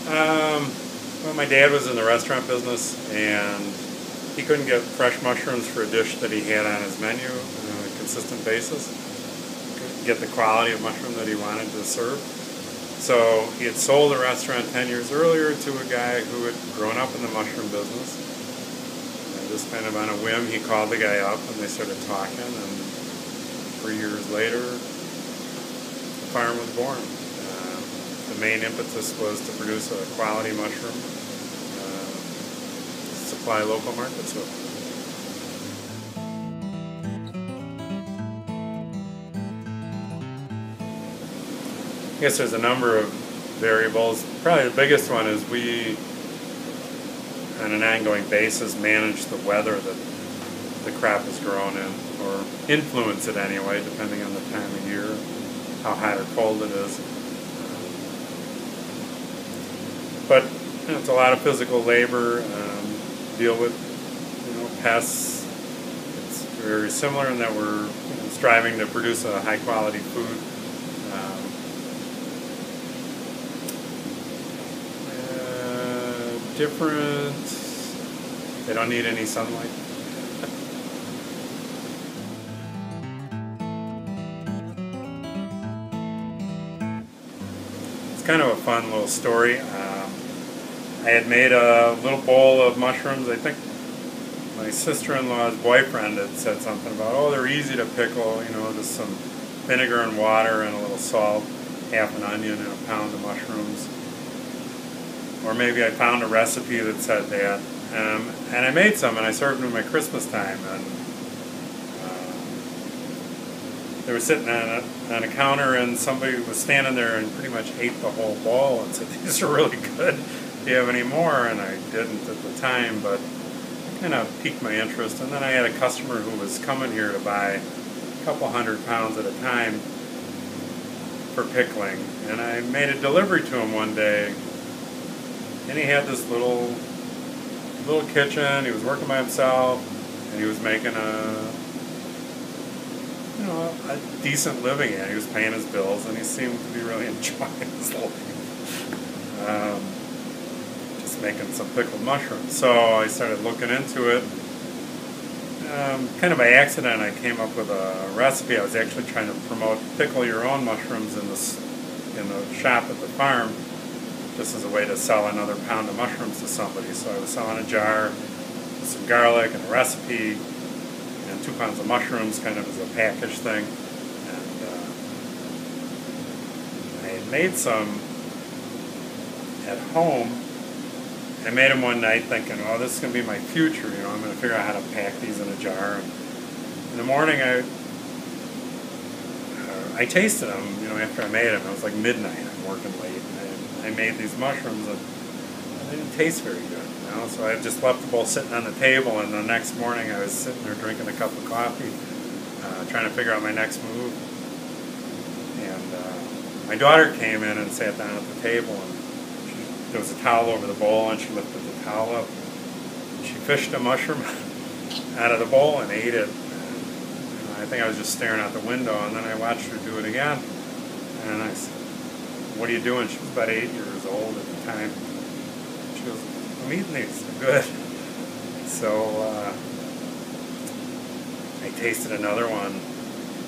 Well, my dad was in the restaurant business, and he couldn't get fresh mushrooms for a dish that he had on his menu on a consistent basis. Couldn't get the quality of mushroom that he wanted to serve. So he had sold the restaurant 10 years earlier to a guy who had grown up in the mushroom business. And just kind of on a whim, he called the guy up and they started talking, and 3 years later, the farm was born. The main impetus was to produce a quality mushroom, supply local markets with. I guess there's a number of variables. Probably the biggest one is we, on an ongoing basis, manage the weather that the crop is grown in, or influence it anyway, depending on the time of year, how hot or cold it is. But it's a lot of physical labor. Deal with pests. It's very similar in that we're striving to produce a high quality food. Different. They don't need any sunlight. It's kind of a fun little story. I had made a little bowl of mushrooms. I think my sister-in-law's boyfriend had said something about, oh, they're easy to pickle, just some vinegar and water and a little salt, half an onion and a pound of mushrooms. Or maybe I found a recipe that said that. And I made some and I served them at Christmas time. And they were sitting on a counter, and somebody was standing there and pretty much ate the whole bowl and said, these are really good. Do you have any more? And I didn't at the time, but it kind of piqued my interest. And then I had a customer who was coming here to buy a couple 100 pounds at a time for pickling. And I made a delivery to him one day, and he had this little kitchen. He was working by himself, and he was making a decent living at it. He was paying his bills, and he seemed to be really enjoying his life. Just making some pickled mushrooms. So I started looking into it. Kind of by accident, I came up with a recipe. I was actually trying to promote pickle your own mushrooms in the shop at the farm, just as a way to sell another pound of mushrooms to somebody. So I was selling a jar with some garlic and a recipe and 2 pounds of mushrooms, kind of as a package thing. And I had made some at home. I made them one night thinking, oh, this is going to be my future. I'm going to figure out how to pack these in a jar. And in the morning, I tasted them, after I made them. It was like midnight. I'm working late. I made these mushrooms, and they didn't taste very good. So I just left the bowl sitting on the table, and the next morning I was sitting there drinking a cup of coffee, trying to figure out my next move. And my daughter came in and sat down at the table, and there was a towel over the bowl, and she lifted the towel up. She fished a mushroom out of the bowl and ate it. And I think I was just staring out the window, and then I watched her do it again. And I said, what are you doing? She was about 8 years old at the time. She goes, I'm eating these. They're good. So I tasted another one.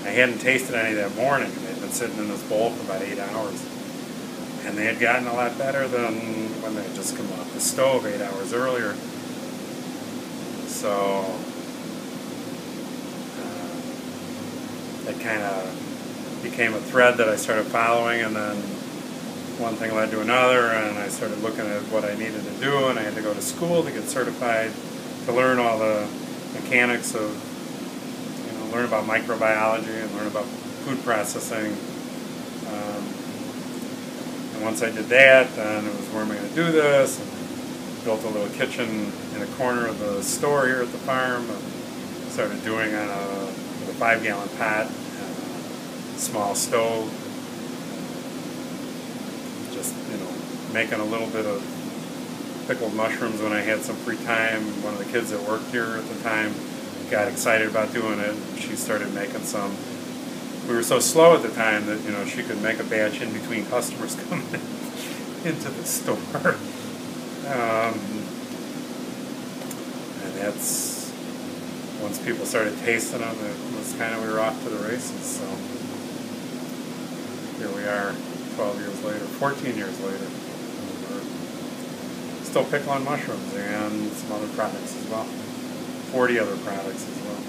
I hadn't tasted any that morning. They'd been sitting in this bowl for about 8 hours. And they had gotten a lot better than when they had just come off the stove 8 hours earlier. So it kind of became a thread that I started following, and then one thing led to another, and I started looking at what I needed to do, and I had to go to school to get certified, to learn all the mechanics of, learn about microbiology and learn about food processing. And once I did that, then it was, where am I going to do this? And I built a little kitchen in a corner of the store here at the farm. And started doing on a 5-gallon pot, and a small stove. Just, making a little bit of pickled mushrooms when I had some free time. One of the kids that worked here at the time got excited about doing it. She started making some. We were so slow at the time that she could make a batch in between customers coming in. into the store. And that's, once people started tasting them, it was kind of, we were off to the races. So here we are 12 years later, 14 years later. We're still pickling mushrooms and some other products as well. 40 other products as well.